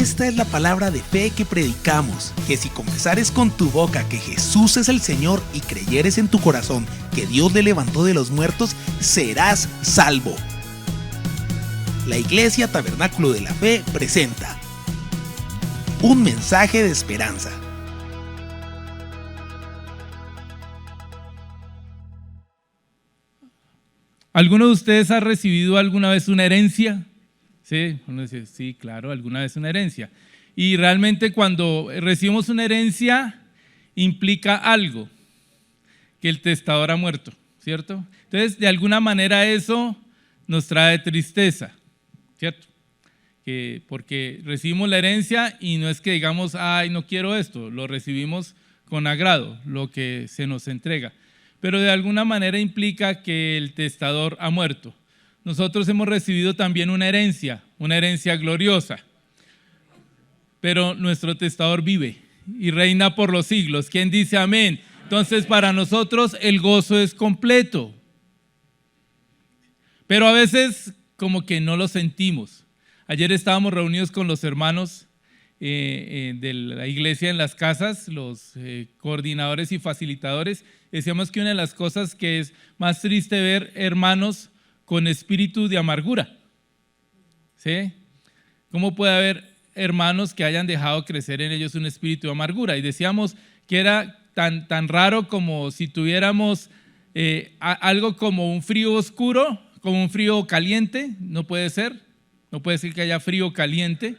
Esta es la palabra de fe que predicamos, que si confesares con tu boca que Jesús es el Señor y creyeres en tu corazón que Dios le levantó de los muertos, serás salvo. La Iglesia Tabernáculo de la Fe presenta un mensaje de esperanza. ¿Alguno de ustedes ha recibido alguna vez una herencia? Sí, uno dice, sí, claro, alguna vez una herencia. Y realmente cuando recibimos una herencia implica algo, que el testador ha muerto, ¿cierto? Entonces, de alguna manera eso nos trae tristeza, ¿cierto? Porque recibimos la herencia y no es que digamos, ay, no quiero esto, lo recibimos con agrado, lo que se nos entrega. Pero de alguna manera implica que el testador ha muerto. Nosotros hemos recibido también una herencia gloriosa, pero nuestro testador vive y reina por los siglos. ¿Quién dice amén? Entonces para nosotros el gozo es completo, pero a veces como que no lo sentimos. Ayer estábamos reunidos con los hermanos de la iglesia en las casas, los coordinadores y facilitadores. Decíamos que una de las cosas que es más triste ver hermanos con espíritu de amargura, ¿sí? ¿Cómo puede haber hermanos que hayan dejado crecer en ellos un espíritu de amargura? Y decíamos que era tan raro como si tuviéramos algo como un frío oscuro, como un frío caliente. No puede ser que haya frío caliente.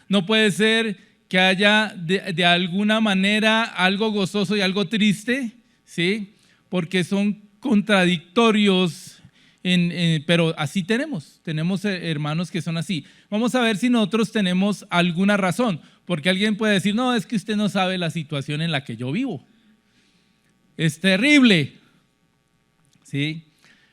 No puede ser que haya de alguna manera algo gozoso y algo triste, ¿sí? Porque son contradictorios. Pero así tenemos hermanos que son así. Vamos a ver si nosotros tenemos alguna razón, porque alguien puede decir, no, es que usted no sabe la situación en la que yo vivo. Es terrible, ¿sí?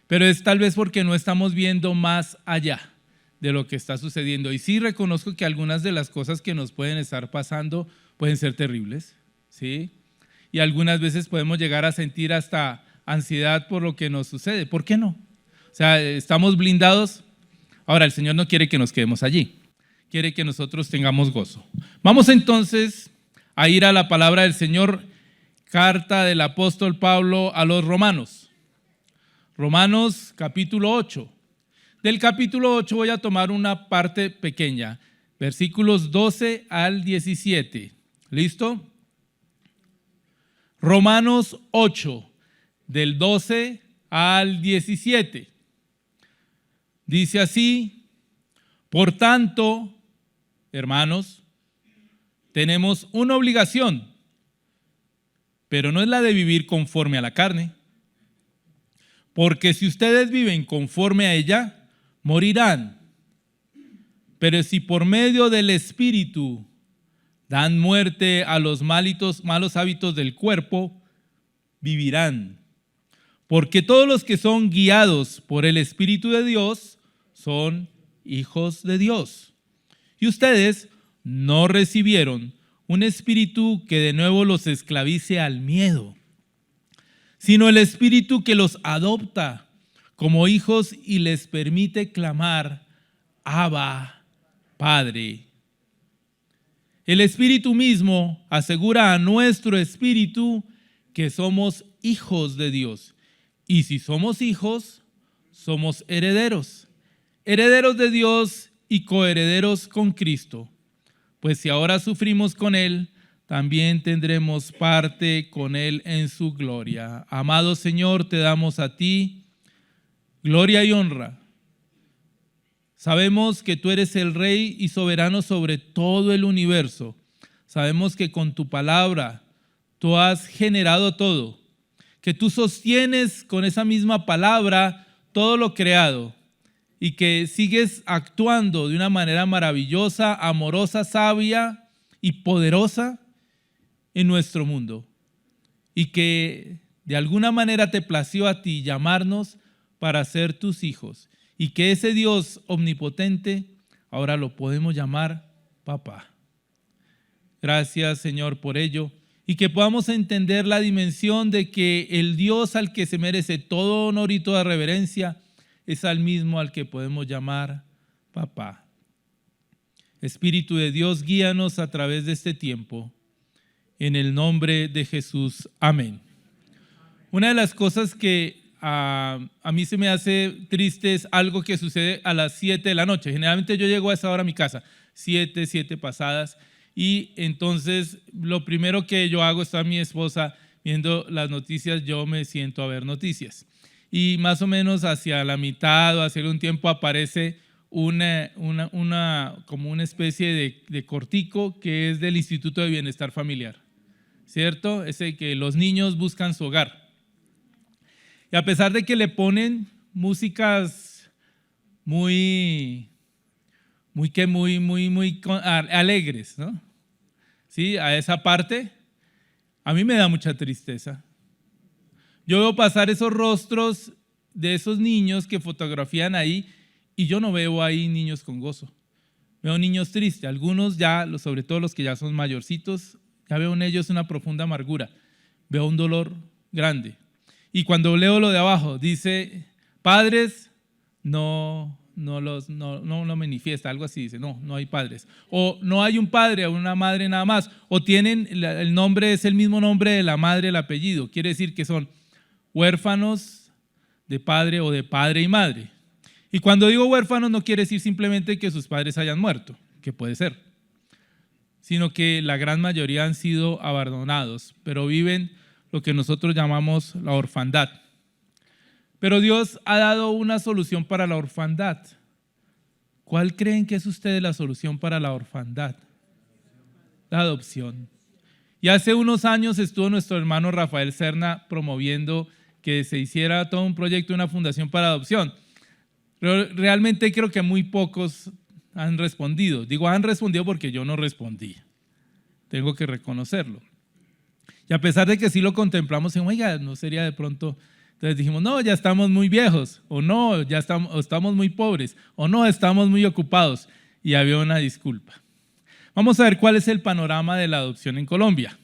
Pero es tal vez porque no estamos viendo más allá de lo que está sucediendo. Y sí reconozco que algunas de las cosas que nos pueden estar pasando pueden ser terribles, ¿sí? Y algunas veces podemos llegar a sentir hasta ansiedad por lo que nos sucede. ¿Por qué no? O sea, estamos blindados. Ahora, el Señor no quiere que nos quedemos allí. Quiere que nosotros tengamos gozo. Vamos entonces a ir a la palabra del Señor, carta del apóstol Pablo a los Romanos. Romanos capítulo 8. Del capítulo 8 voy a tomar una parte pequeña, versículos 12 al 17. ¿Listo? Romanos 8, del 12 al 17. Dice así: por tanto, hermanos, tenemos una obligación, pero no es la de vivir conforme a la carne, porque si ustedes viven conforme a ella, morirán. Pero si por medio del Espíritu dan muerte a los malos hábitos del cuerpo, vivirán. Porque todos los que son guiados por el Espíritu de Dios son hijos de Dios. Y ustedes no recibieron un espíritu que de nuevo los esclavice al miedo, sino el Espíritu que los adopta como hijos y les permite clamar, Abba, Padre. El Espíritu mismo asegura a nuestro espíritu que somos hijos de Dios. Y si somos hijos, somos herederos, herederos de Dios y coherederos con Cristo. Pues si ahora sufrimos con Él, también tendremos parte con Él en su gloria. Amado Señor, te damos a ti gloria y honra. Sabemos que tú eres el Rey y soberano sobre todo el universo. Sabemos que con tu palabra tú has generado todo, que tú sostienes con esa misma palabra todo lo creado y que sigues actuando de una manera maravillosa, amorosa, sabia y poderosa en nuestro mundo. Y que de alguna manera te plació a ti llamarnos para ser tus hijos. Y que ese Dios omnipotente ahora lo podemos llamar Papá. Gracias, Señor, por ello. Y que podamos entender la dimensión de que el Dios al que se merece todo honor y toda reverencia es al mismo al que podemos llamar Papá. Espíritu de Dios, guíanos a través de este tiempo. En el nombre de Jesús. Amén. Una de las cosas que a mí se me hace triste es algo que sucede a las 7 de la noche. Generalmente yo llego a esa hora a mi casa, 7 pasadas, y entonces lo primero que yo hago, está mi esposa viendo las noticias, yo me siento a ver noticias. Y más o menos hacia la mitad o hacia algún tiempo aparece como una especie de cortico que es del Instituto de Bienestar Familiar, ¿cierto? Ese que los niños buscan su hogar. Y a pesar de que le ponen músicas muy alegres, ¿no? Sí, a esa parte, a mí me da mucha tristeza. Yo veo pasar esos rostros de esos niños que fotografían ahí y yo no veo ahí niños con gozo. Veo niños tristes, algunos ya, sobre todo los que ya son mayorcitos, ya veo en ellos una profunda amargura, veo un dolor grande. Y cuando leo lo de abajo, dice, padres no manifiesta, algo así dice, no hay padres. O no hay un padre o una madre nada más. O tienen, el nombre es el mismo nombre de la madre, el apellido. Quiere decir que son huérfanos de padre o de padre y madre. Y cuando digo huérfanos no quiere decir simplemente que sus padres hayan muerto, que puede ser, sino que la gran mayoría han sido abandonados, pero viven lo que nosotros llamamos la orfandad. Pero Dios ha dado una solución para la orfandad. ¿Cuál creen que es ustedes la solución para la orfandad? La adopción. Y hace unos años estuvo nuestro hermano Rafael Serna promoviendo que se hiciera todo un proyecto, una fundación para adopción. Pero realmente creo que muy pocos han respondido. Digo, han respondido porque yo no respondí. Tengo que reconocerlo. Y a pesar de que sí lo contemplamos, oiga, no sería de pronto, entonces dijimos, no, ya estamos muy viejos, o no, ya estamos muy pobres, o no, estamos muy ocupados, y había una disculpa. Vamos a ver cuál es el panorama de la adopción en Colombia.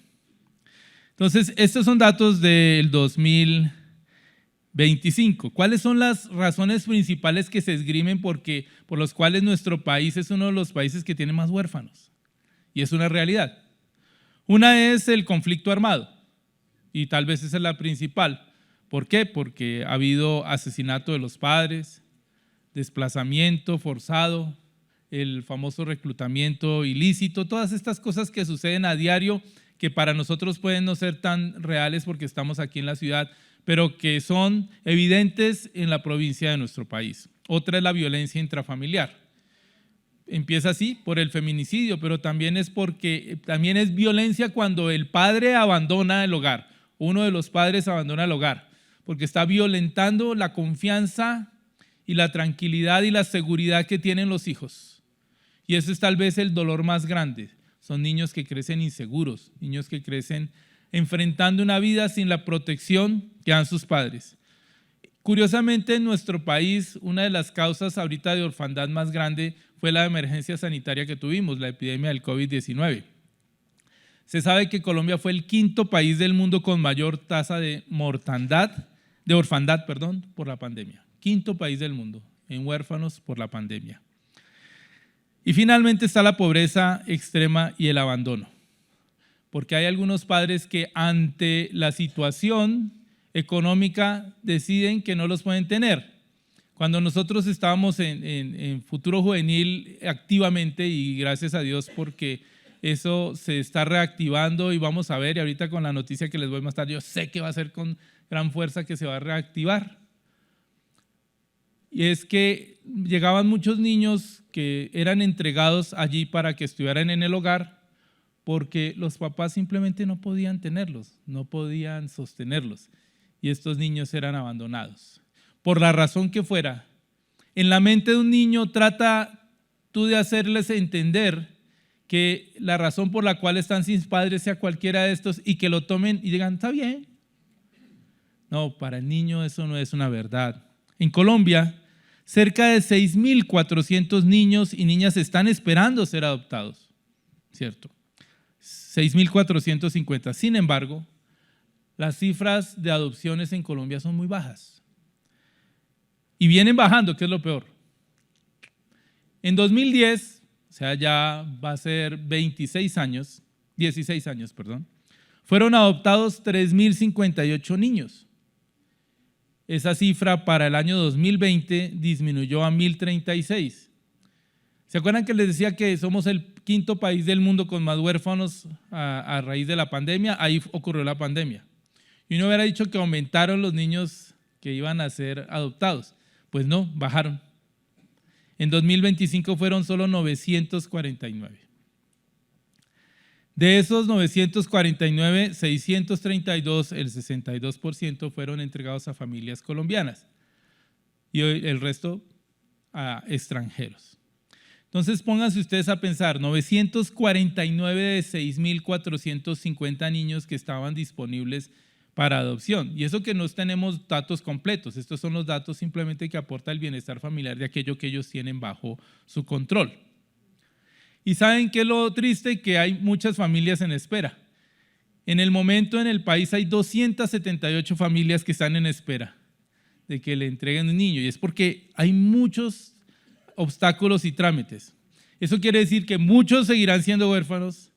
Entonces, estos son datos del 2025. ¿Cuáles son las razones principales que se esgrimen por los cuales nuestro país es uno de los países que tiene más huérfanos? Y es una realidad. Una es el conflicto armado, y tal vez esa es la principal. ¿Por qué? Porque ha habido asesinato de los padres, desplazamiento forzado, el famoso reclutamiento ilícito, todas estas cosas que suceden a diario que para nosotros pueden no ser tan reales porque estamos aquí en la ciudad, pero que son evidentes en la provincia de nuestro país. Otra es la violencia intrafamiliar. Empieza así por el feminicidio, pero también es violencia cuando el padre abandona el hogar, uno de los padres abandona el hogar, porque está violentando la confianza y la tranquilidad y la seguridad que tienen los hijos. Y eso es tal vez el dolor más grande. Son niños que crecen inseguros, niños que crecen enfrentando una vida sin la protección que dan sus padres. Curiosamente, en nuestro país, una de las causas ahorita de orfandad más grande fue la emergencia sanitaria que tuvimos, la epidemia del COVID-19. Se sabe que Colombia fue el quinto país del mundo con mayor tasa de orfandad, por la pandemia. Quinto país del mundo en huérfanos por la pandemia. Y finalmente está la pobreza extrema y el abandono. Porque hay algunos padres que ante la situación económica deciden que no los pueden tener. Cuando nosotros estábamos en Futuro Juvenil activamente, y gracias a Dios porque eso se está reactivando y vamos a ver, y ahorita con la noticia que les voy a mostrar, yo sé que va a ser con gran fuerza que se va a reactivar. Y es que llegaban muchos niños que eran entregados allí para que estuvieran en el hogar porque los papás simplemente no podían tenerlos, no podían sostenerlos, y estos niños eran abandonados. Por la razón que fuera, en la mente de un niño trata tú de hacerles entender que la razón por la cual están sin padres sea cualquiera de estos y que lo tomen y digan, está bien. No, para el niño eso no es una verdad. En Colombia, cerca de 6.400 niños y niñas están esperando ser adoptados, ¿cierto? 6.450. Sin embargo, las cifras de adopciones en Colombia son muy bajas. Y vienen bajando, que es lo peor. En 2010 sea, ya va a ser 16 años, fueron adoptados 3.058 niños. Esa cifra para el año 2020 disminuyó a 1.036. ¿Se acuerdan que les decía que somos el quinto país del mundo con más huérfanos a raíz de la pandemia? Ahí ocurrió la pandemia. Y uno hubiera dicho que aumentaron los niños que iban a ser adoptados. Pues no, bajaron. En 2025 fueron solo 949. De esos 949, 632, el 62% fueron entregados a familias colombianas y el resto a extranjeros. Entonces pónganse ustedes a pensar, 949 de 6.450 niños que estaban disponibles para adopción. Y eso que no tenemos datos completos, estos son los datos simplemente que aporta el bienestar familiar de aquello que ellos tienen bajo su control. Y ¿saben qué es lo triste? Que hay muchas familias en espera. En el momento en el país hay 278 familias que están en espera de que le entreguen un niño, y es porque hay muchos obstáculos y trámites. Eso quiere decir que muchos seguirán siendo huérfanos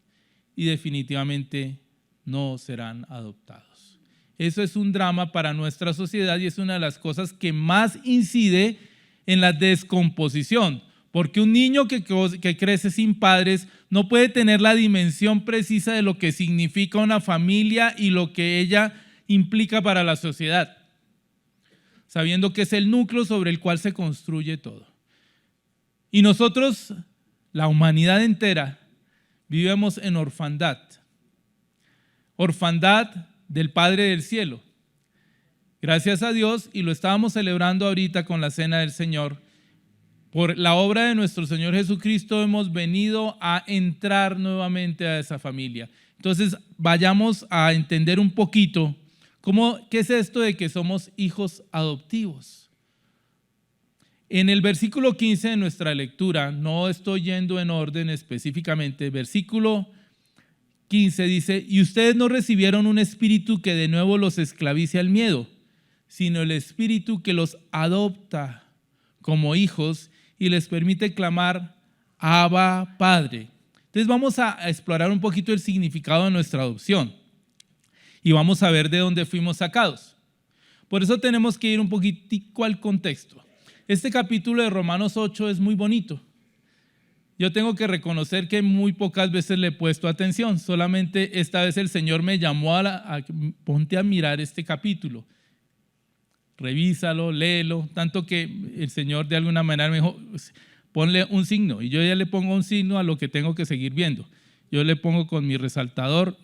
y definitivamente no serán adoptados. Eso es un drama para nuestra sociedad y es una de las cosas que más incide en la descomposición. Porque un niño que crece sin padres no puede tener la dimensión precisa de lo que significa una familia y lo que ella implica para la sociedad, sabiendo que es el núcleo sobre el cual se construye todo. Y nosotros, la humanidad entera, vivimos en orfandad. Orfandad del Padre del Cielo. Gracias a Dios, y lo estábamos celebrando ahorita con la Cena del Señor, por la obra de nuestro Señor Jesucristo hemos venido a entrar nuevamente a esa familia. Entonces, vayamos a entender un poquito qué es esto de que somos hijos adoptivos. En el versículo 15 de nuestra lectura, no estoy yendo en orden específicamente, versículo 15 dice: y ustedes no recibieron un espíritu que de nuevo los esclavice al miedo, sino el espíritu que los adopta como hijos y les permite clamar, Abba, Padre. Entonces vamos a explorar un poquito el significado de nuestra adopción y vamos a ver de dónde fuimos sacados. Por eso tenemos que ir un poquitico al contexto. Este capítulo de Romanos 8 es muy bonito. Yo tengo que reconocer que muy pocas veces le he puesto atención, solamente esta vez el Señor me llamó ponte a mirar este capítulo. Revísalo, léelo, tanto que el Señor de alguna manera me dijo, ponle un signo, y yo ya le pongo un signo a lo que tengo que seguir viendo. Yo le pongo con mi resaltador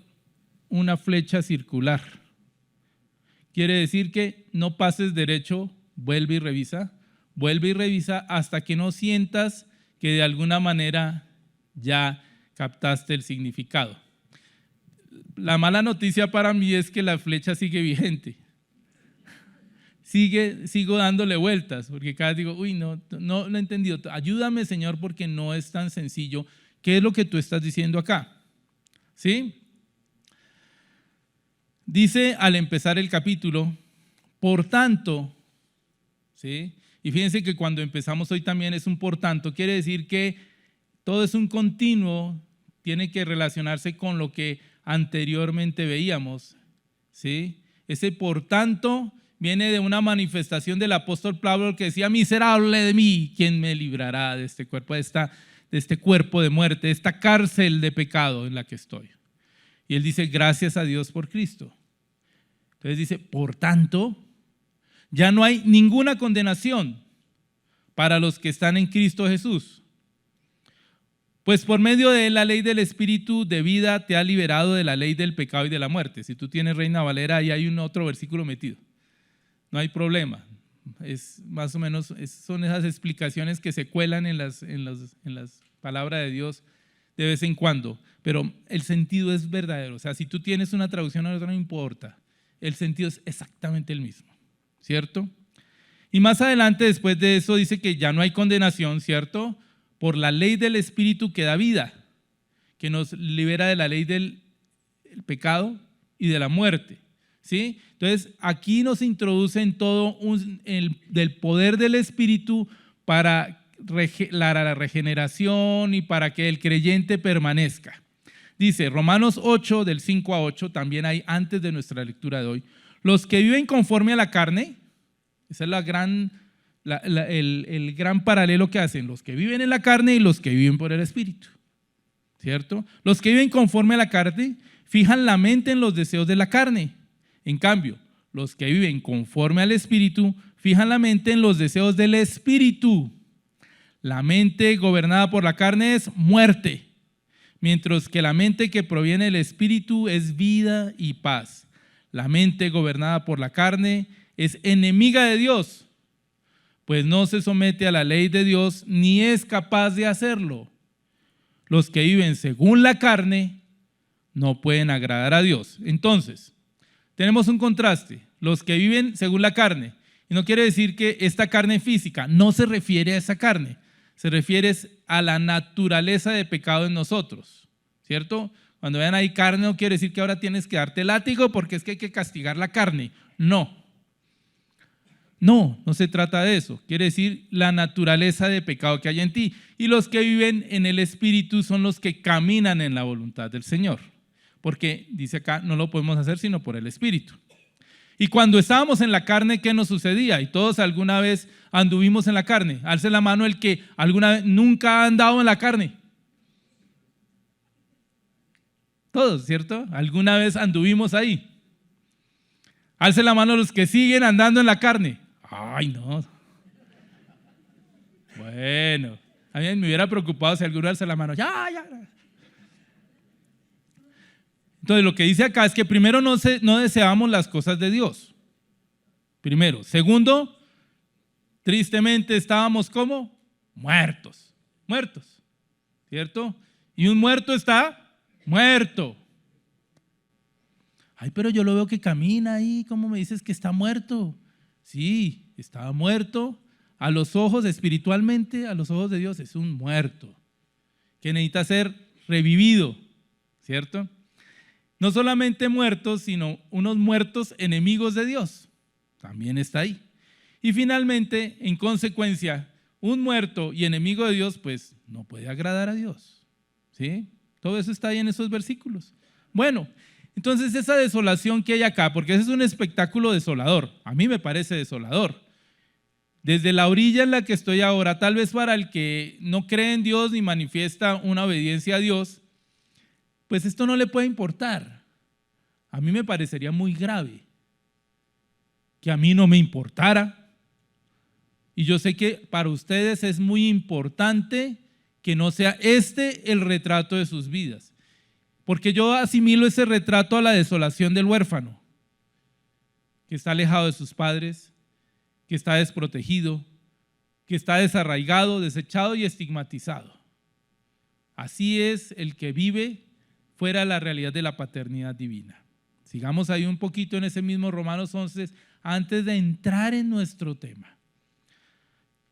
una flecha circular. Quiere decir que no pases derecho, vuelve y revisa hasta que no sientas que de alguna manera ya captaste el significado. La mala noticia para mí es que la flecha sigue vigente. Sigo dándole vueltas, porque cada vez digo, no lo he entendido. Ayúdame, Señor, porque no es tan sencillo. ¿Qué es lo que tú estás diciendo acá? ¿Sí? Dice al empezar el capítulo, por tanto, ¿sí? Y fíjense que cuando empezamos hoy también es un por tanto, quiere decir que todo es un continuo, tiene que relacionarse con lo que anteriormente veíamos, ¿sí? Ese por tanto viene de una manifestación del apóstol Pablo que decía, miserable de mí, ¿quién me librará de este cuerpo, de este cuerpo de muerte, de esta cárcel de pecado en la que estoy? Y él dice, gracias a Dios por Cristo. Entonces dice, por tanto, ya no hay ninguna condenación para los que están en Cristo Jesús. Pues por medio de la ley del Espíritu de vida te ha liberado de la ley del pecado y de la muerte. Si tú tienes Reina Valera, ahí hay un otro versículo metido. No hay problema. Es más o menos, son esas explicaciones que se cuelan en las palabras de Dios de vez en cuando. Pero el sentido es verdadero. O sea, si tú tienes una traducción o otra, no importa. El sentido es exactamente el mismo, ¿cierto? Y más adelante, después de eso, dice que ya no hay condenación, ¿cierto? Por la ley del Espíritu que da vida, que nos libera de la ley del pecado y de la muerte, ¿sí? Entonces, aquí nos introduce en todo del poder del Espíritu para la regeneración y para que el creyente permanezca. Dice Romanos 8, del 5 a 8, también hay antes de nuestra lectura de hoy. Los que viven conforme a la carne, ese es el gran paralelo que hacen, los que viven en la carne y los que viven por el Espíritu, ¿cierto? Los que viven conforme a la carne fijan la mente en los deseos de la carne. En cambio, los que viven conforme al Espíritu fijan la mente en los deseos del Espíritu. La mente gobernada por la carne es muerte, mientras que la mente que proviene del Espíritu es vida y paz. La mente gobernada por la carne es enemiga de Dios, pues no se somete a la ley de Dios ni es capaz de hacerlo. Los que viven según la carne no pueden agradar a Dios. Entonces, tenemos un contraste. Los que viven según la carne, y no quiere decir que esta carne física, no se refiere a esa carne, se refiere a la naturaleza de pecado en nosotros, ¿cierto? Cuando vean ahí carne, no quiere decir que ahora tienes que darte látigo porque es que hay que castigar la carne. No se trata de eso. Quiere decir la naturaleza de pecado que hay en ti. Y los que viven en el Espíritu son los que caminan en la voluntad del Señor. Porque dice acá, no lo podemos hacer sino por el Espíritu. Y cuando estábamos en la carne, ¿qué nos sucedía? Y todos alguna vez anduvimos en la carne. Alce la mano el que alguna vez nunca ha andado en la carne. Todos, ¿cierto? Alguna vez anduvimos ahí. Alce la mano los que siguen andando en la carne. Ay, no. Bueno, a mí me hubiera preocupado si alguno alza la mano. Ya. Entonces lo que dice acá es que primero no deseamos las cosas de Dios. Primero. Segundo, tristemente estábamos como muertos, ¿cierto? Y un muerto está muerto. Ay, pero yo lo veo que camina ahí, ¿cómo me dices que está muerto? Sí, estaba muerto. A los ojos, espiritualmente, a los ojos de Dios, es un muerto que necesita ser revivido, ¿cierto? No solamente muertos, sino unos muertos enemigos de Dios. También está ahí. Y finalmente, en consecuencia, un muerto y enemigo de Dios, pues no puede agradar a Dios. ¿Sí? Todo eso está ahí en esos versículos. Bueno, entonces esa desolación que hay acá, porque ese es un espectáculo desolador, a mí me parece desolador. Desde la orilla en la que estoy ahora, tal vez para el que no cree en Dios ni manifiesta una obediencia a Dios, pues esto no le puede importar. A mí me parecería muy grave que a mí no me importara. Y yo sé que para ustedes es muy importante que no sea este el retrato de sus vidas. Porque yo asimilo ese retrato a la desolación del huérfano, que está alejado de sus padres, que está desprotegido, que está desarraigado, desechado y estigmatizado. Así es el que vive fuera de la realidad de la paternidad divina. Sigamos ahí un poquito en ese mismo Romanos 11 antes de entrar en nuestro tema.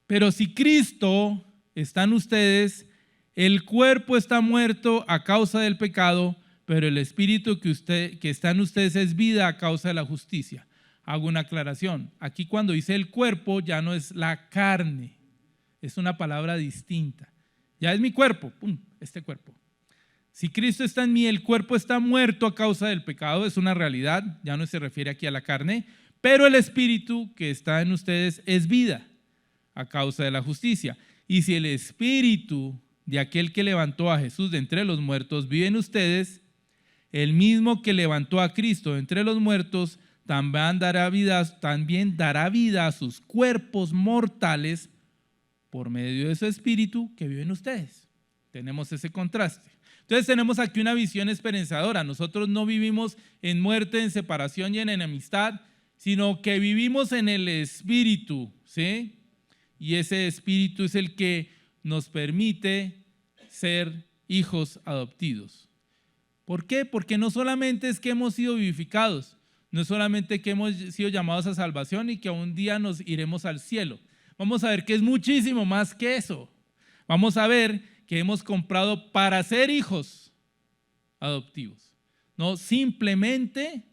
Pero si Cristo está en ustedes, el cuerpo está muerto a causa del pecado, pero el espíritu que está en ustedes es vida a causa de la justicia. Hago una aclaración. Aquí cuando dice el cuerpo ya no es la carne, es una palabra distinta. Ya es mi cuerpo, este cuerpo. Si Cristo está en mí, el cuerpo está muerto a causa del pecado, es una realidad, ya no se refiere aquí a la carne, pero el espíritu que está en ustedes es vida a causa de la justicia. Y si el espíritu de aquel que levantó a Jesús de entre los muertos vive en ustedes, el mismo que levantó a Cristo de entre los muertos también dará vida a sus cuerpos mortales por medio de su espíritu que vive en ustedes. Tenemos ese contraste. Entonces tenemos aquí una visión esperanzadora. Nosotros no vivimos en muerte, en separación y en enemistad, sino que vivimos en el Espíritu, ¿sí? Y ese Espíritu es el que nos permite ser hijos adoptidos. ¿Por qué? Porque no solamente es que hemos sido vivificados, no es solamente que hemos sido llamados a salvación y que un día nos iremos al cielo. Vamos a ver que es muchísimo más que eso. Vamos a ver que hemos comprado para ser hijos adoptivos. No simplemente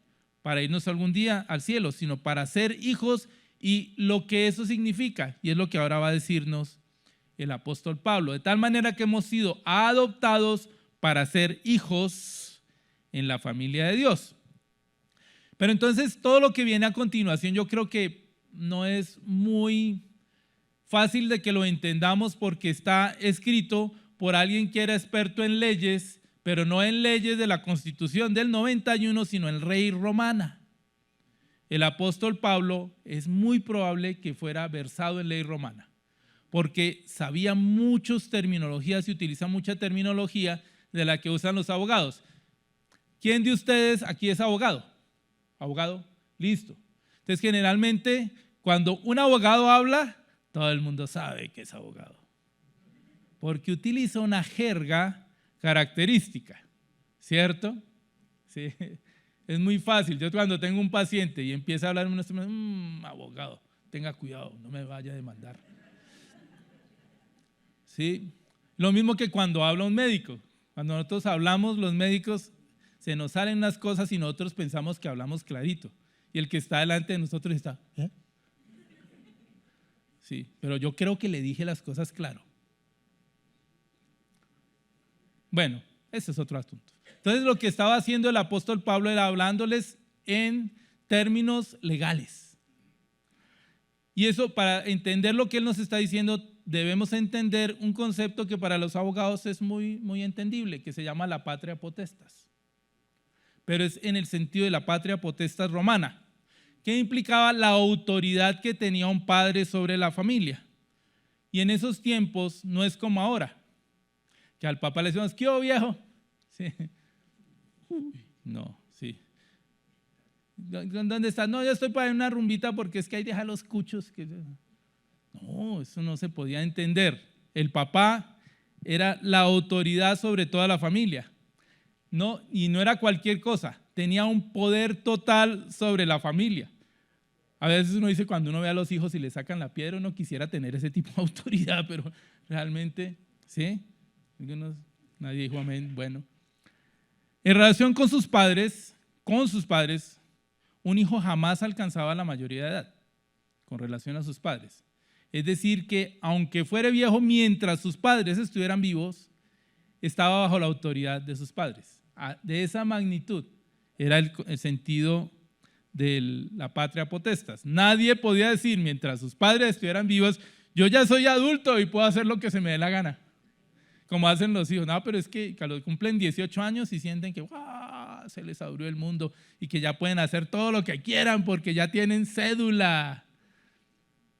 para irnos algún día al cielo, sino para ser hijos y lo que eso significa. Y es lo que ahora va a decirnos el apóstol Pablo, de tal manera que hemos sido adoptados para ser hijos en la familia de Dios. Pero entonces todo lo que viene a continuación yo creo que no es muy fácil de que lo entendamos porque está escrito por alguien que era experto en leyes, pero no en leyes de la Constitución del 91, sino en ley romana. El apóstol Pablo es muy probable que fuera versado en ley romana, porque sabía muchas terminologías y utiliza mucha terminología de la que usan los abogados. ¿Quién de ustedes aquí es abogado? ¿Abogado? Listo. Entonces, generalmente, cuando un abogado habla, todo el mundo sabe que es abogado, porque utiliza una jerga característica, ¿cierto? Sí. Es muy fácil. Yo cuando tengo un paciente y empieza a hablar, abogado, tenga cuidado, no me vaya a demandar. ¿Sí? Lo mismo que cuando habla un médico. Cuando nosotros hablamos, los médicos, se nos salen unas cosas y nosotros pensamos que hablamos clarito. Y el que está delante de nosotros está, ¿eh? Sí, pero yo creo que le dije las cosas claro. Bueno, ese es otro asunto. Entonces lo que estaba haciendo el apóstol Pablo era hablándoles en términos legales. Y eso, para entender lo que él nos está diciendo, debemos entender un concepto que para los abogados es muy, muy entendible, que se llama la patria potestas. Pero es en el sentido de la patria potestas romana, que implicaba la autoridad que tenía un padre sobre la familia. Y en esos tiempos no es como ahora, que al papá le decimos, ¿qué hubo, viejo? Sí. No, sí. ¿Dónde estás? No, yo estoy para una rumbita porque es que ahí deja los cuchos. No, eso no se podía entender. El papá era la autoridad sobre toda la familia. No, y no era cualquier cosa, tenía un poder total sobre la familia. A veces uno dice, cuando uno ve a los hijos y le sacan la piedra, uno quisiera tener ese tipo de autoridad, pero realmente, ¿sí? Nadie dijo amén. Bueno, en relación con sus padres, un hijo jamás alcanzaba la mayoría de edad con relación a sus padres. Es decir, que aunque fuera viejo mientras sus padres estuvieran vivos, estaba bajo la autoridad de sus padres. De esa magnitud era el sentido de la patria potestas. Nadie podía decir mientras sus padres estuvieran vivos, yo ya soy adulto y puedo hacer lo que se me dé la gana, como hacen los hijos. No, pero es que cuando cumplen 18 años y sienten que ¡wow! Se les abrió el mundo y que ya pueden hacer todo lo que quieran porque ya tienen cédula.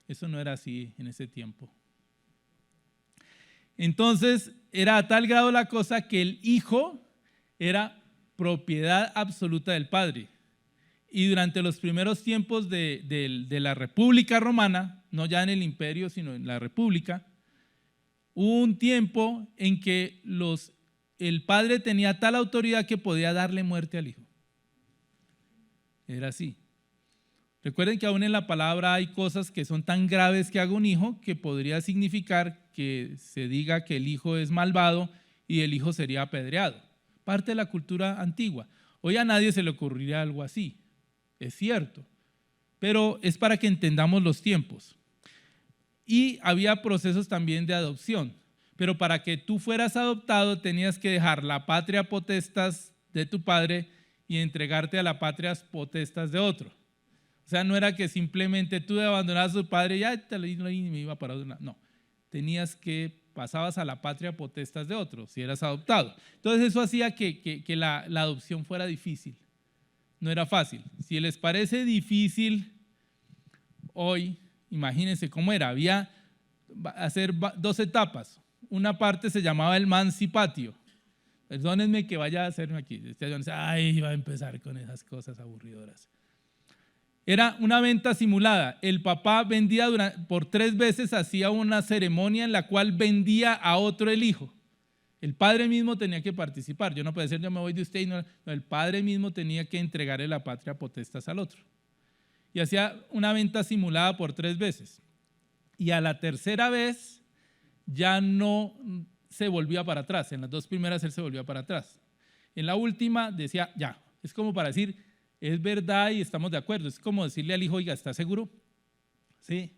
Eso no era así en ese tiempo. Entonces era a tal grado la cosa que el hijo era propiedad absoluta del padre. Y durante los primeros tiempos de la República Romana, no ya en el imperio, sino en la República, hubo un tiempo en que el padre tenía tal autoridad que podía darle muerte al hijo. Era así. Recuerden que aún en la palabra hay cosas que son tan graves que haga un hijo que podría significar que se diga que el hijo es malvado y el hijo sería apedreado. Parte de la cultura antigua. Hoy a nadie se le ocurriría algo así, es cierto, pero es para que entendamos los tiempos. Y había procesos también de adopción, pero para que tú fueras adoptado tenías que dejar la patria potestas de tu padre y entregarte a la patria potestas de otro. O sea, no era que simplemente tú abandonabas a tu padre y ya te lo y me iba para otro. No, pasabas a la patria potestas de otro, si eras adoptado. Entonces eso hacía que la adopción fuera difícil, no era fácil. Si les parece difícil hoy, imagínense cómo era. Había hacer 2 etapas. Una parte se llamaba el mancipatio. Perdónenme que vaya a hacerme aquí. Ay, va a empezar con esas cosas aburridoras. Era una venta simulada. El papá vendía por 3 veces, hacía una ceremonia en la cual vendía a otro el hijo. El padre mismo tenía que participar. Yo no podía decir, yo me voy de usted. Y no, el padre mismo tenía que entregarle la patria potestas al otro. Y hacía una venta simulada por 3 veces. Y a la tercera vez ya no se volvía para atrás. En las 2 primeras él se volvía para atrás. En la última decía, ya. Es como para decir, es verdad y estamos de acuerdo. Es como decirle al hijo, oiga, ¿está seguro? Sí.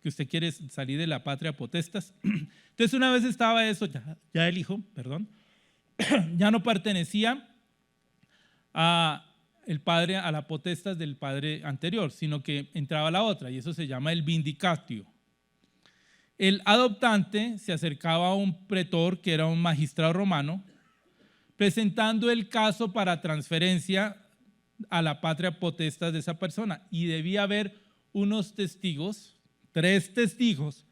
que usted quiere salir de la patria potestas. Entonces una vez estaba eso, ya el hijo, perdón, ya no pertenecía a la potestas del padre anterior, sino que entraba la otra, y eso se llama el vindicatio. El adoptante se acercaba a un pretor, que era un magistrado romano, presentando el caso para transferencia a la patria potestas de esa persona, y debía haber unos testigos, 3 testigos,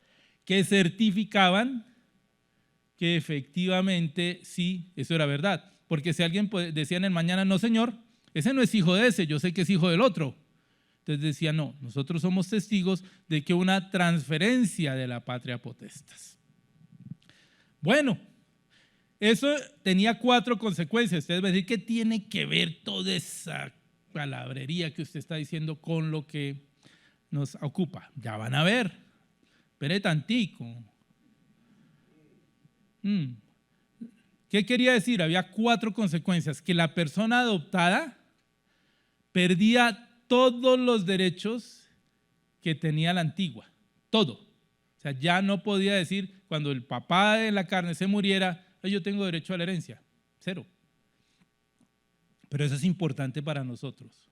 que certificaban que efectivamente sí, eso era verdad. Porque si alguien decía en el mañana, no señor, ese no es hijo de ese, yo sé que es hijo del otro. Entonces decía, no, nosotros somos testigos de que una transferencia de la patria potestas. Bueno, eso tenía 4 consecuencias. Ustedes van a decir, ¿qué tiene que ver toda esa palabrería que usted está diciendo con lo que nos ocupa? Ya van a ver. Espere tantico. ¿Qué quería decir? Había 4 consecuencias. Que la persona adoptada perdía todos los derechos que tenía la antigua. Todo. O sea, ya no podía decir, cuando el papá de la carne se muriera, yo tengo derecho a la herencia. 0. Pero eso es importante para nosotros.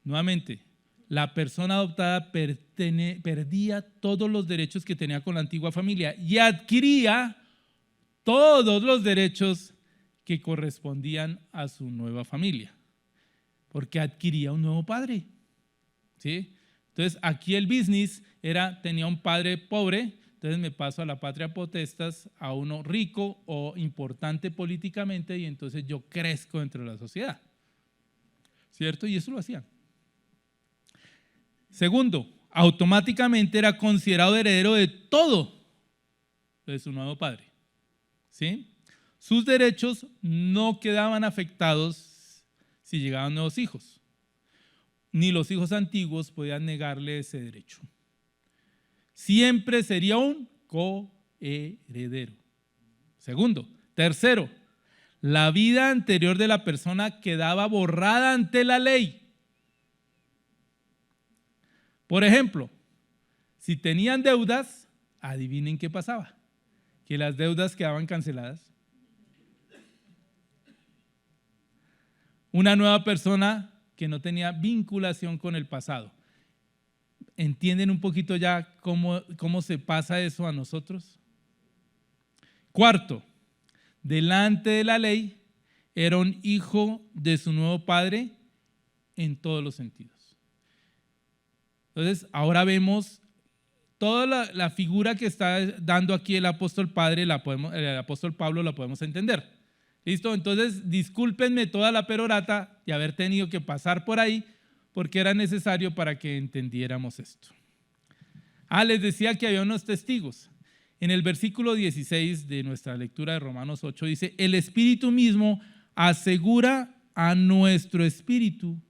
Nuevamente, la persona adoptada perdía todos los derechos que tenía con la antigua familia y adquiría todos los derechos que correspondían a su nueva familia, porque adquiría un nuevo padre. ¿Sí? Entonces, aquí el business tenía un padre pobre, entonces me paso a la patria potestas, a uno rico o importante políticamente, y entonces yo crezco dentro de la sociedad. ¿Cierto? Y eso lo hacían. Segundo, automáticamente era considerado heredero de todo de su nuevo padre. ¿Sí? Sus derechos no quedaban afectados si llegaban nuevos hijos, ni los hijos antiguos podían negarle ese derecho. Siempre sería un coheredero. Segundo. Tercero, la vida anterior de la persona quedaba borrada ante la ley. Por ejemplo, si tenían deudas, adivinen qué pasaba, que las deudas quedaban canceladas. Una nueva persona que no tenía vinculación con el pasado. ¿Entienden un poquito ya cómo se pasa eso a nosotros? Cuarto, delante de la ley era un hijo de su nuevo padre en todos los sentidos. Entonces, ahora vemos toda la figura que está dando aquí el apóstol Pablo, la podemos entender. ¿Listo? Entonces, discúlpenme toda la perorata y haber tenido que pasar por ahí, porque era necesario para que entendiéramos esto. Les decía que había unos testigos. En el versículo 16 de nuestra lectura de Romanos 8 dice, el Espíritu mismo asegura a nuestro espíritu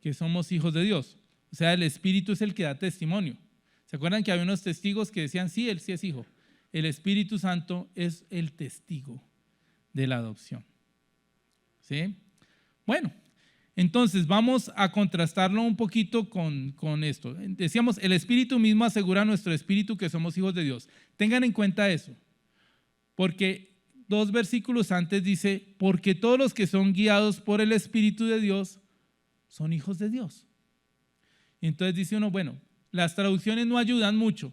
que somos hijos de Dios. O sea, el Espíritu es el que da testimonio. ¿Se acuerdan que había unos testigos que decían, sí, él sí es hijo? El Espíritu Santo es el testigo de la adopción. ¿Sí? Bueno, entonces vamos a contrastarlo un poquito con esto. Decíamos, el Espíritu mismo asegura a nuestro espíritu que somos hijos de Dios. Tengan en cuenta eso, porque 2 versículos antes dice, porque todos los que son guiados por el Espíritu de Dios son hijos de Dios. Y entonces dice uno, bueno, las traducciones no ayudan mucho.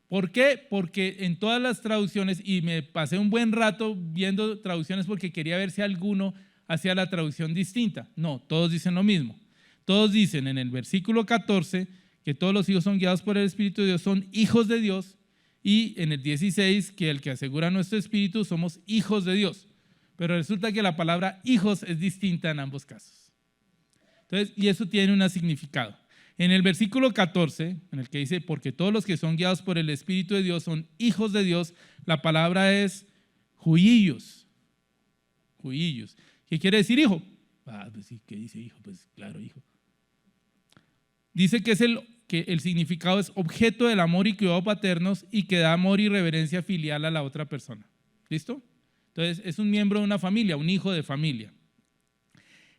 ¿Por qué? Porque en todas las traducciones, y me pasé un buen rato viendo traducciones porque quería ver si alguno hacía la traducción distinta. No, todos dicen lo mismo. Todos dicen en el versículo 14 que todos los hijos son guiados por el Espíritu de Dios, son hijos de Dios, y en el 16 que el que asegura nuestro espíritu somos hijos de Dios. Pero resulta que la palabra hijos es distinta en ambos casos. Entonces, y eso tiene un significado. En el versículo 14, en el que dice, porque todos los que son guiados por el Espíritu de Dios son hijos de Dios, la palabra es juillos. Juillos. ¿Qué quiere decir hijo? Pues sí, ¿qué dice hijo? Pues claro, hijo. Dice que el significado es objeto del amor y cuidado paternos y que da amor y reverencia filial a la otra persona. ¿Listo? Entonces, es un miembro de una familia, un hijo de familia.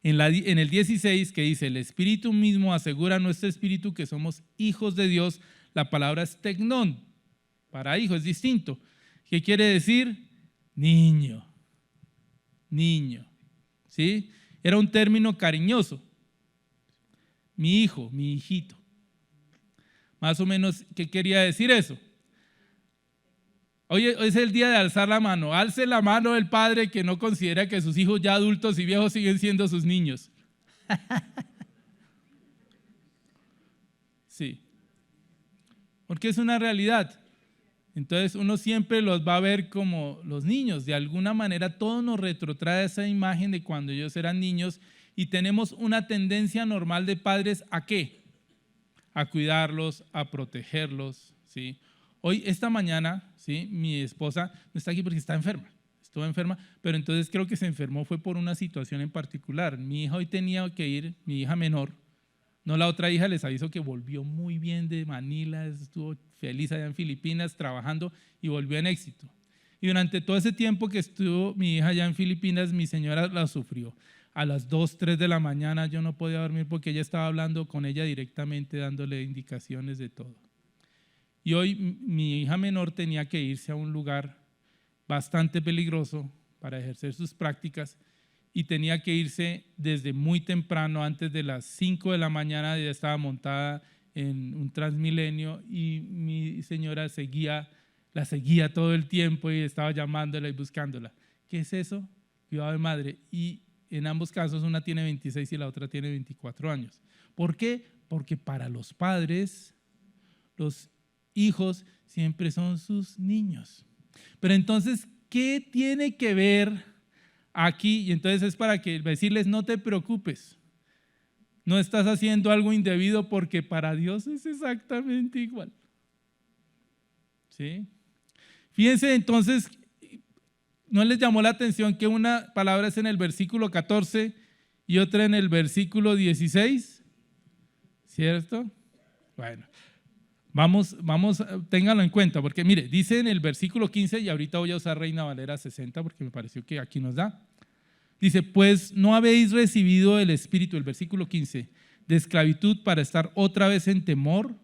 En el 16 que dice, el Espíritu mismo asegura a nuestro espíritu que somos hijos de Dios, la palabra es tecnón, para hijo es distinto. ¿Qué quiere decir? Niño, ¿sí? Era un término cariñoso. Mi hijo, mi hijito. Más o menos, ¿qué quería decir eso? Hoy es el día de alzar la mano. Alce la mano el padre que no considera que sus hijos ya adultos y viejos siguen siendo sus niños. Sí. Porque es una realidad. Entonces uno siempre los va a ver como los niños. De alguna manera todo nos retrotrae esa imagen de cuando ellos eran niños y tenemos una tendencia normal de padres ¿a qué? A cuidarlos, a protegerlos, ¿sí? Hoy, esta mañana, ¿sí? Mi esposa no está aquí porque está enferma, estuvo enferma, pero entonces creo que se enfermó fue por una situación en particular. Mi hija hoy tenía que ir, mi hija menor, no la otra hija, les aviso que volvió muy bien de Manila, estuvo feliz allá en Filipinas trabajando y volvió en éxito. Y durante todo ese tiempo que estuvo mi hija allá en Filipinas, mi señora la sufrió. A las 2, 3 de la mañana yo no podía dormir porque ella estaba hablando con ella directamente, dándole indicaciones de todo. Y hoy mi hija menor tenía que irse a un lugar bastante peligroso para ejercer sus prácticas y tenía que irse desde muy temprano, antes de las 5 de la mañana, ya estaba montada en un Transmilenio y mi señora la seguía todo el tiempo y estaba llamándola y buscándola. ¿Qué es eso? Cuidado de madre. Y en ambos casos una tiene 26 y la otra tiene 24 años. ¿Por qué? Porque para los padres, los hijos siempre son sus niños. Pero entonces, ¿qué tiene que ver aquí? Y entonces es para que decirles, no te preocupes, no estás haciendo algo indebido porque para Dios es exactamente igual. ¿Sí? Fíjense entonces, ¿no les llamó la atención que una palabra es en el versículo 14 y otra en el versículo 16? ¿Cierto? Bueno. Vamos, ténganlo en cuenta, porque mire, dice en el versículo 15, y ahorita voy a usar Reina Valera 60 porque me pareció que aquí nos da. Dice, pues no habéis recibido el espíritu, el versículo 15, de esclavitud para estar otra vez en temor,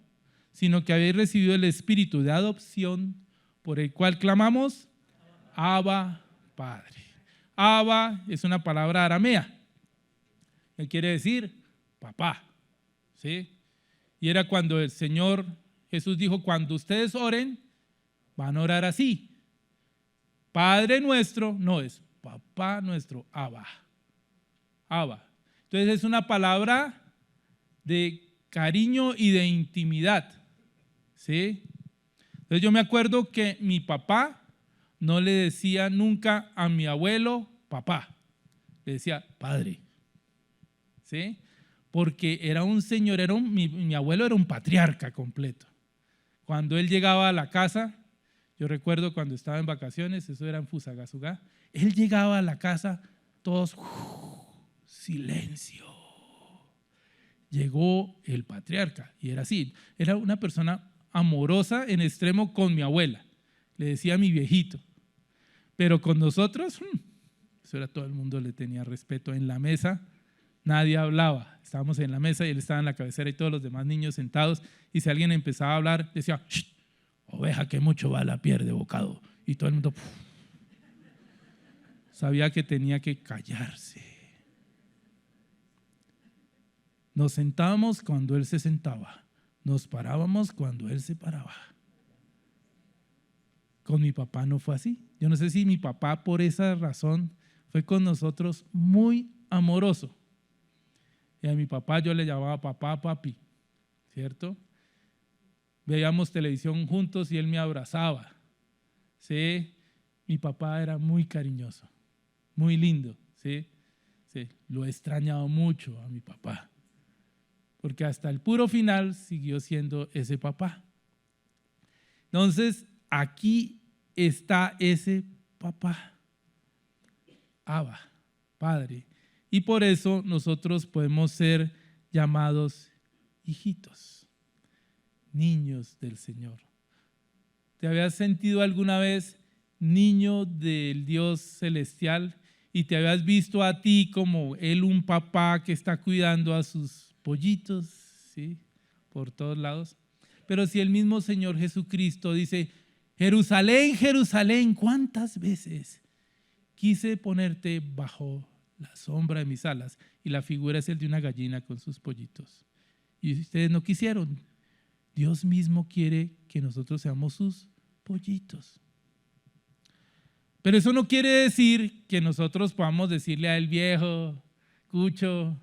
sino que habéis recibido el espíritu de adopción, por el cual clamamos, Abba, Padre. Abba es una palabra aramea, que quiere decir papá, ¿sí? Y era cuando el Señor Jesús dijo, cuando ustedes oren, van a orar así. Padre nuestro, no es papá nuestro, Abba. Abba. Entonces es una palabra de cariño y de intimidad. ¿Sí? Entonces yo me acuerdo que mi papá no le decía nunca a mi abuelo papá, le decía padre. ¿Sí? Porque era un señor, mi abuelo era un patriarca completo. Cuando él llegaba a la casa, yo recuerdo cuando estaba en vacaciones, eso era en Fusagasugá, él llegaba a la casa, todos, silencio. Llegó el patriarca y era así, era una persona amorosa en extremo con mi abuela, le decía a mi viejito, pero con nosotros, eso era, todo el mundo le tenía respeto. En la mesa nadie hablaba, estábamos en la mesa y él estaba en la cabecera y todos los demás niños sentados, y si alguien empezaba a hablar, decía, oveja que mucho vale pierde bocado, y todo el mundo sabía que tenía que callarse. Nos sentábamos cuando él se sentaba, nos parábamos cuando él se paraba. Con mi papá no fue así. Yo no sé si mi papá por esa razón fue con nosotros muy amoroso. Y a mi papá yo le llamaba papá, papi, ¿cierto? Veíamos televisión juntos y él me abrazaba. ¿Sí? Mi papá era muy cariñoso, muy lindo. ¿Sí? Sí, lo he extrañado mucho a mi papá, porque hasta el puro final siguió siendo ese papá. Entonces, aquí está ese papá, Abba, Padre. Y por eso nosotros podemos ser llamados hijitos, niños del Señor. ¿Te habías sentido alguna vez niño del Dios celestial? y te habías visto a ti como él, un papá que está cuidando a sus pollitos, ¿sí? Por todos lados. Pero si el mismo Señor Jesucristo dice, Jerusalén, Jerusalén, ¿cuántas veces quise ponerte bajo la sombra de mis alas? Y la figura es el de una gallina con sus pollitos. Y ustedes no quisieron. Dios mismo quiere que nosotros seamos sus pollitos. Pero eso no quiere decir que nosotros podamos decirle a él viejo, cucho,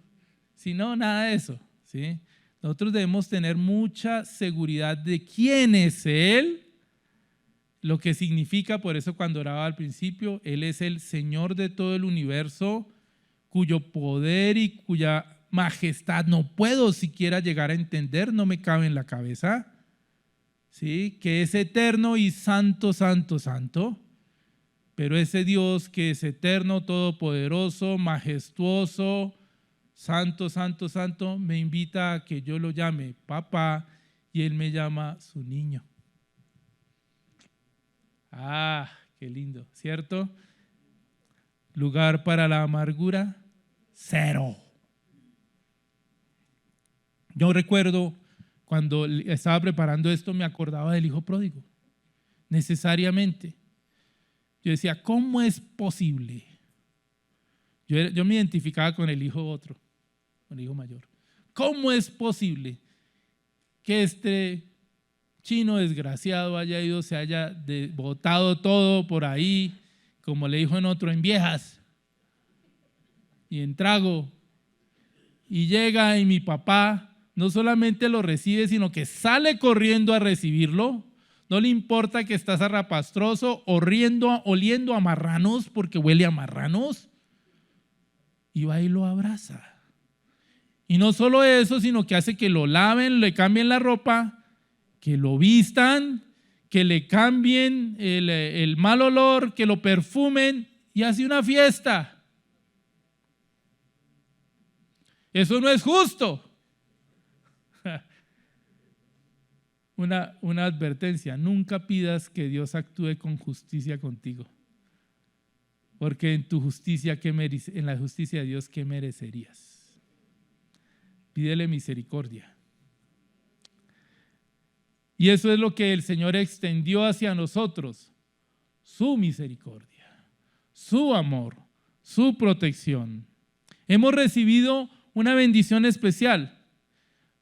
sino nada de eso, ¿sí? Nosotros debemos tener mucha seguridad de quién es Él, lo que significa, por eso cuando oraba al principio, Él es el Señor de todo el universo, cuyo poder y cuya majestad no puedo siquiera llegar a entender, no me cabe en la cabeza, ¿sí? Que es eterno y santo, santo, santo, pero ese Dios que es eterno, todopoderoso, majestuoso, santo, santo, santo, me invita a que yo lo llame papá y él me llama su niño. Ah, qué lindo, ¿cierto? Lugar para la amargura, cero. Yo recuerdo cuando estaba preparando esto, me acordaba del hijo pródigo, necesariamente. Yo decía, ¿cómo es posible? Yo me identificaba con el hijo otro, con el hijo mayor. ¿Cómo es posible que este chino desgraciado haya ido, se haya botado todo por ahí, como le dijo en otro, en viejas y en trago, y llega y mi papá no solamente lo recibe, sino que sale corriendo a recibirlo? No le importa que está zarrapastroso, oliendo a marranos, porque huele a marranos, y va y lo abraza. Y no solo eso, sino que hace que lo laven, le cambien la ropa, que lo vistan, que le cambien el mal olor, que lo perfumen, y hace una fiesta. Eso no es justo. Una advertencia: nunca pidas que Dios actúe con justicia contigo, porque en tu justicia, en la justicia de Dios, ¿qué merecerías? Pídele misericordia. Y eso es lo que el Señor extendió hacia nosotros: su misericordia, su amor, su protección. Hemos recibido una bendición especial.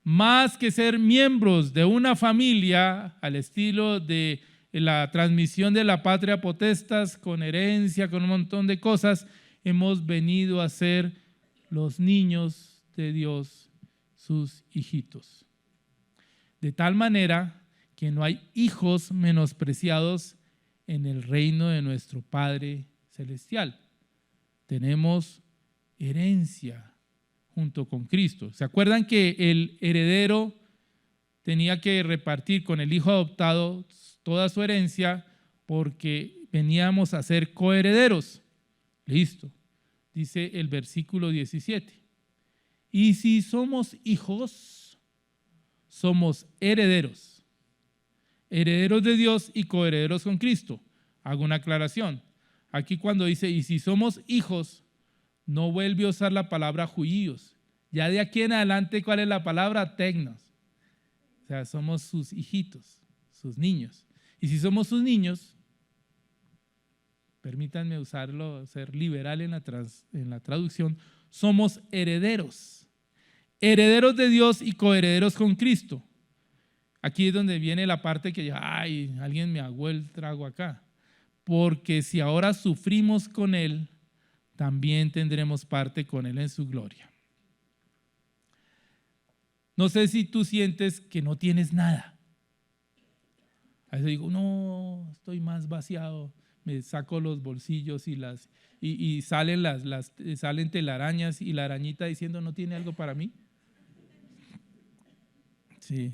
Más que ser miembros de una familia al estilo de la transmisión de la patria potestas, con herencia, con un montón de cosas, hemos venido a ser los niños de Dios, sus hijitos. De tal manera que no hay hijos menospreciados en el reino de nuestro Padre Celestial. Tenemos herencia junto con Cristo. ¿Se acuerdan que el heredero tenía que repartir con el hijo adoptado toda su herencia porque veníamos a ser coherederos? Listo. Dice el versículo 17. Y si somos hijos, somos herederos. Herederos de Dios y coherederos con Cristo. Hago una aclaración. Aquí cuando dice, y si somos hijos, no vuelve a usar la palabra judíos. Ya de aquí en adelante, ¿cuál es la palabra? Tecnos. O sea, somos sus hijitos, sus niños. Y si somos sus niños, permítanme usarlo, ser liberal en la traducción, somos herederos. Herederos de Dios y coherederos con Cristo. Aquí es donde viene la parte que, ay, alguien me aguó el trago acá. Porque si ahora sufrimos con Él, también tendremos parte con Él en su gloria. No sé si tú sientes que no tienes nada. A veces digo, no, estoy más vaciado. Me saco los bolsillos y salen telarañas y la arañita diciendo, ¿no tiene algo para mí? Sí.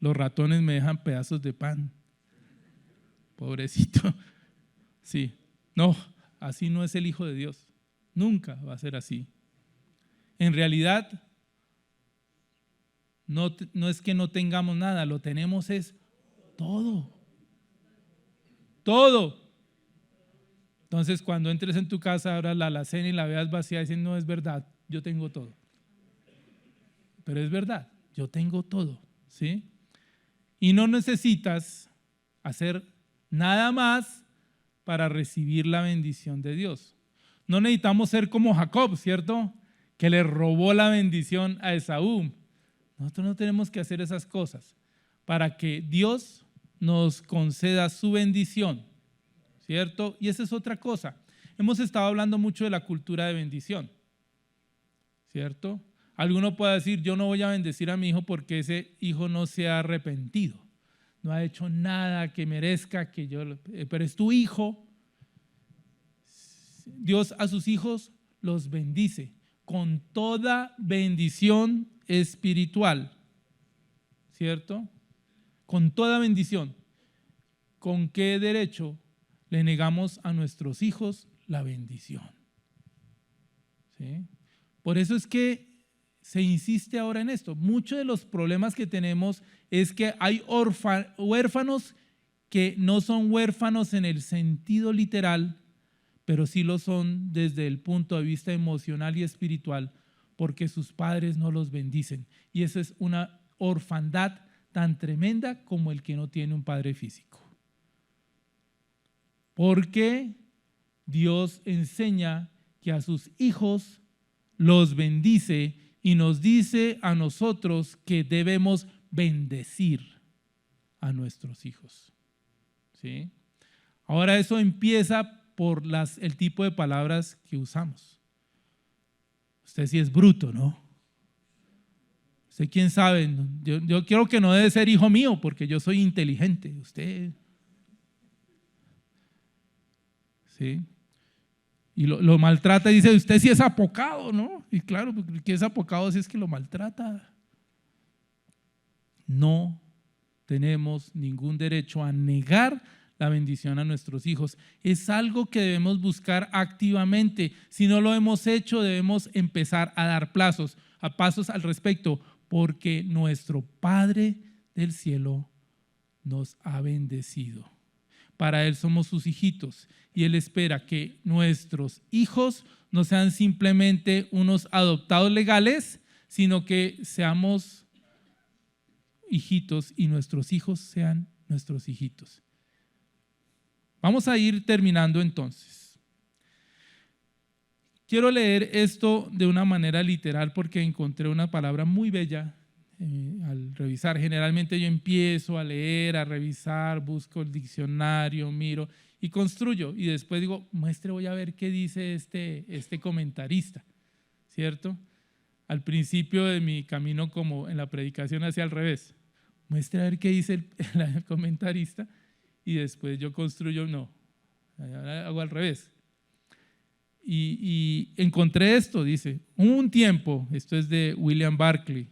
Los ratones me dejan pedazos de pan. Pobrecito. Sí. No. Así no es el Hijo de Dios. Nunca va a ser así. En realidad, no es que no tengamos nada, lo tenemos es todo. Todo. Entonces, cuando entres en tu casa, abras la alacena y la veas vacía, dicen, no es verdad, yo tengo todo. Pero es verdad, yo tengo todo, ¿sí? Y no necesitas hacer nada más para recibir la bendición de Dios. No necesitamos ser como Jacob, ¿cierto? Que le robó la bendición a Esaú. Nosotros no tenemos que hacer esas cosas para que Dios nos conceda su bendición, ¿cierto? Y esa es otra cosa. Hemos estado hablando mucho de la cultura de bendición, ¿cierto? Alguno puede decir, yo no voy a bendecir a mi hijo porque ese hijo no se ha arrepentido, no ha hecho nada que merezca que yo, pero es tu hijo. Dios a sus hijos los bendice con toda bendición espiritual, ¿cierto? Con toda bendición. ¿Con qué derecho le negamos a nuestros hijos la bendición? ¿Sí? Por eso es que se insiste ahora en esto. Muchos de los problemas que tenemos es que hay huérfanos que no son huérfanos en el sentido literal, pero sí lo son desde el punto de vista emocional y espiritual, porque sus padres no los bendicen. Y esa es una orfandad tan tremenda como el que no tiene un padre físico. Porque Dios enseña que a sus hijos los bendice y nos dice a nosotros que debemos bendecir a nuestros hijos. ¿Sí? Ahora eso empieza por el tipo de palabras que usamos. Usted sí es bruto, ¿no? Usted quién sabe, yo creo que no debe ser hijo mío porque yo soy inteligente. Usted, ¿sí? Y lo maltrata y dice, usted sí es apocado, ¿no? Y claro, ¿qué es apocado si es que lo maltrata? No tenemos ningún derecho a negar la bendición a nuestros hijos. Es algo que debemos buscar activamente. Si no lo hemos hecho, debemos empezar a dar pasos al respecto, porque nuestro Padre del cielo nos ha bendecido. Para Él somos sus hijitos y Él espera que nuestros hijos no sean simplemente unos adoptados legales, sino que seamos hijitos y nuestros hijos sean nuestros hijitos. Vamos a ir terminando entonces. Quiero leer esto de una manera literal porque encontré una palabra muy bella al revisar. Generalmente yo empiezo a leer, a revisar, busco el diccionario, miro y construyo. Y después digo, voy a ver qué dice este comentarista, ¿cierto? Al principio de mi camino como en la predicación hacia al revés. Muestre a ver qué dice el comentarista y después yo construyo, no, ahora hago al revés. Y encontré esto, dice, hubo un tiempo, esto es de William Barclay,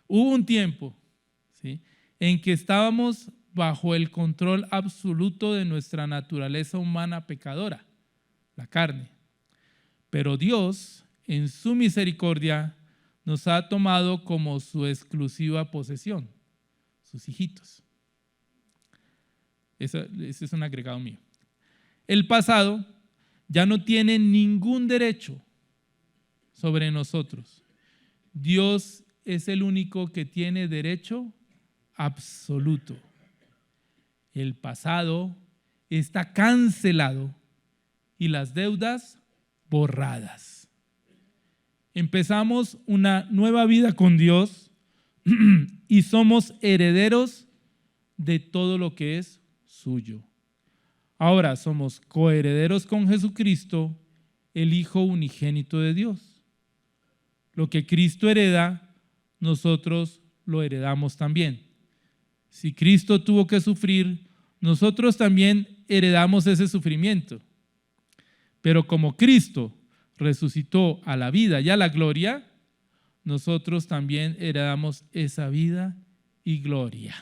hubo un tiempo, ¿sí?, en que estábamos bajo el control absoluto de nuestra naturaleza humana pecadora, la carne. Pero Dios, en su misericordia, nos ha tomado como su exclusiva posesión, sus hijitos. Ese es un agregado mío. El pasado ya no tiene ningún derecho sobre nosotros. Dios es el único que tiene derecho absoluto. El pasado está cancelado y las deudas borradas. Empezamos una nueva vida con Dios y somos herederos de todo lo que es suyo. Ahora somos coherederos con Jesucristo, el Hijo unigénito de Dios. Lo que Cristo hereda, nosotros lo heredamos también. Si Cristo tuvo que sufrir, nosotros también heredamos ese sufrimiento. Pero como Cristo resucitó a la vida y a la gloria, nosotros también heredamos esa vida y gloria.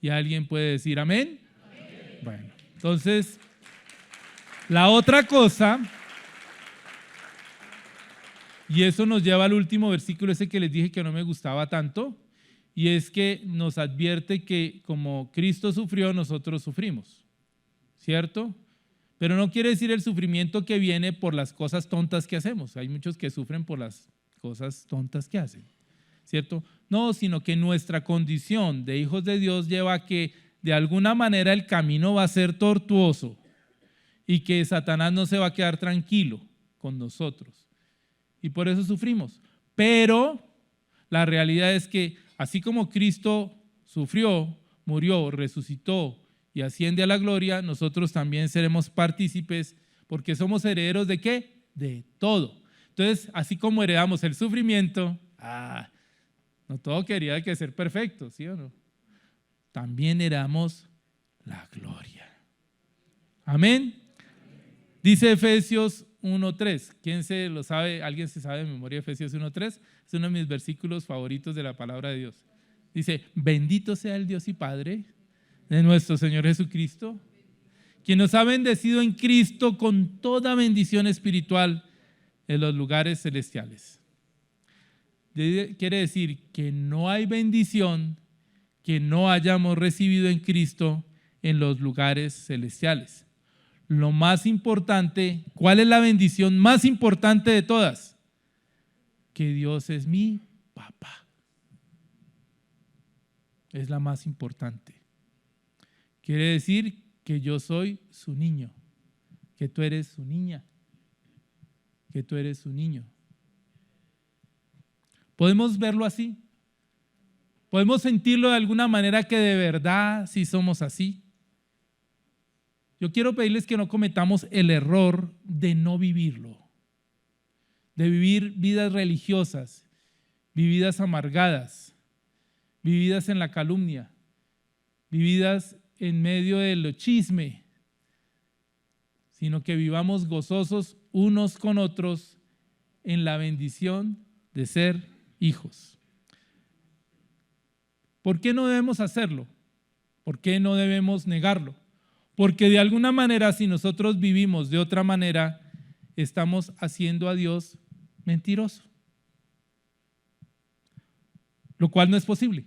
¿Y alguien puede decir amén? Amén. Bueno, entonces, la otra cosa, y eso nos lleva al último versículo, ese que les dije que no me gustaba tanto, y es que nos advierte que como Cristo sufrió, nosotros sufrimos, ¿cierto? Pero no quiere decir el sufrimiento que viene por las cosas tontas que hacemos. Hay muchos que sufren por las cosas tontas que hacen, ¿cierto? No, sino que nuestra condición de hijos de Dios lleva a que de alguna manera el camino va a ser tortuoso y que Satanás no se va a quedar tranquilo con nosotros. Y por eso sufrimos. Pero la realidad es que así como Cristo sufrió, murió, resucitó y asciende a la gloria, nosotros también seremos partícipes porque somos herederos ¿de qué? De todo. Entonces, así como heredamos el sufrimiento, no todo quería que ser perfecto, ¿sí o no? También heredamos la gloria. Amén. Dice Efesios 1:3. ¿Quién se lo sabe? ¿Alguien se sabe de memoria Efesios 1:3? Es uno de mis versículos favoritos de la palabra de Dios. Dice, bendito sea el Dios y Padre de nuestro Señor Jesucristo, quien nos ha bendecido en Cristo con toda bendición espiritual en los lugares celestiales. Quiere decir que no hay bendición que no hayamos recibido en Cristo en los lugares celestiales. Lo más importante, ¿cuál es la bendición más importante de todas? Que Dios es mi papá. Es la más importante. Quiere decir que yo soy su niño, que tú eres su niña, que tú eres su niño. ¿Podemos verlo así? ¿Podemos sentirlo de alguna manera que de verdad sí somos así? Yo quiero pedirles que no cometamos el error de no vivirlo, de vivir vidas religiosas, vividas amargadas, vividas en la calumnia, vividas en medio del chisme, sino que vivamos gozosos unos con otros en la bendición de ser hijos. ¿Por qué no debemos hacerlo? ¿Por qué no debemos negarlo? Porque de alguna manera, si nosotros vivimos de otra manera, estamos haciendo a Dios mentiroso, lo cual no es posible.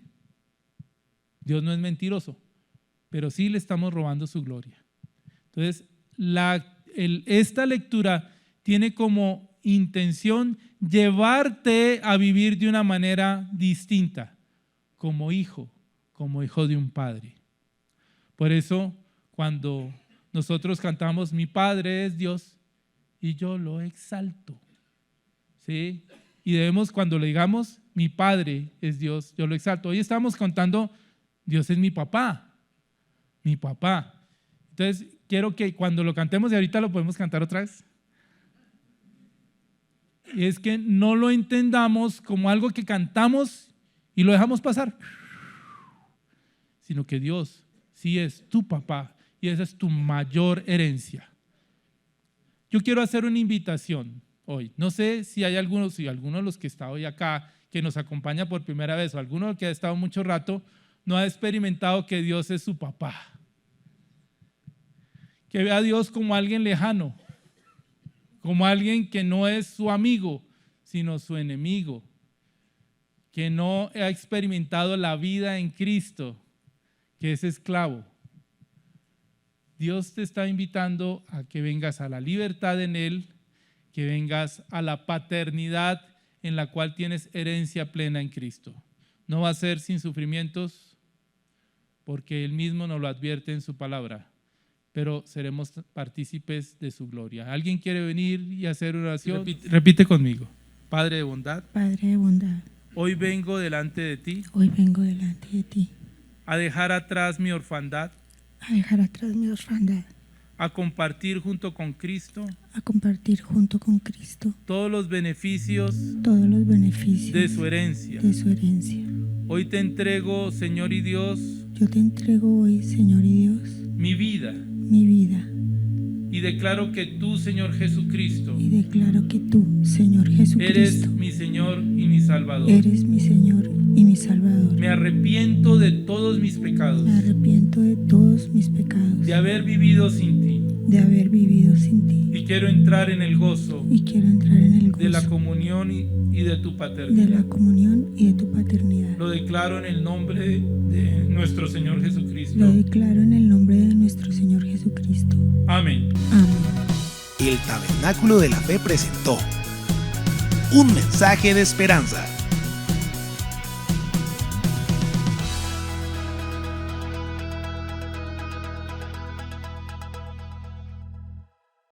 Dios no es mentiroso, pero sí le estamos robando su gloria. Entonces, esta lectura tiene como intención llevarte a vivir de una manera distinta, como hijo de un padre. Por eso, cuando nosotros cantamos, mi Padre es Dios y yo lo exalto, ¿sí? Y debemos, cuando le digamos, mi Padre es Dios, yo lo exalto. Hoy estamos cantando, Dios es mi papá, mi papá. Entonces, quiero que cuando lo cantemos, y ahorita lo podemos cantar otra vez, es que no lo entendamos como algo que cantamos y lo dejamos pasar, sino que Dios sí es tu papá y esa es tu mayor herencia. Yo quiero hacer una invitación hoy. No sé si hay alguno de los que está hoy acá, que nos acompaña por primera vez, o alguno que ha estado mucho rato, no ha experimentado que Dios es su papá. Que ve a Dios como alguien lejano, como alguien que no es su amigo, sino su enemigo, que no ha experimentado la vida en Cristo, que es esclavo. Dios te está invitando a que vengas a la libertad en Él, que vengas a la paternidad en la cual tienes herencia plena en Cristo. No va a ser sin sufrimientos, porque Él mismo nos lo advierte en su palabra, pero seremos partícipes de su gloria. ¿Alguien quiere venir y hacer oración? Repite conmigo. Padre de bondad. Padre de bondad. Hoy vengo delante de ti. Hoy vengo delante de ti. A dejar atrás mi orfandad. A dejar atrás mi orfandad. A compartir junto con Cristo. A compartir junto con Cristo. Todos los beneficios. Todos los beneficios. De su herencia. De su herencia. Hoy te entrego, Señor y Dios. Yo te entrego hoy, Señor y Dios. Mi vida. Mi vida. Y declaro que tú, Señor Jesucristo. Y declaro que tú, Señor Jesucristo. Eres mi Señor y mi Salvador. Eres mi Señor y mi Salvador. Me arrepiento de todos mis pecados. Me arrepiento de todos mis pecados. De haber vivido sin ti. De haber vivido sin ti. Y quiero entrar en el gozo. Y quiero entrar en el gozo. De la comunión y de tu paternidad. De la comunión y de tu paternidad. Lo declaro en el nombre de nuestro Señor Jesucristo. Lo declaro en el nombre de nuestro Señor Jesucristo. Amén. Amén. El Tabernáculo de la Fe presentó un mensaje de esperanza.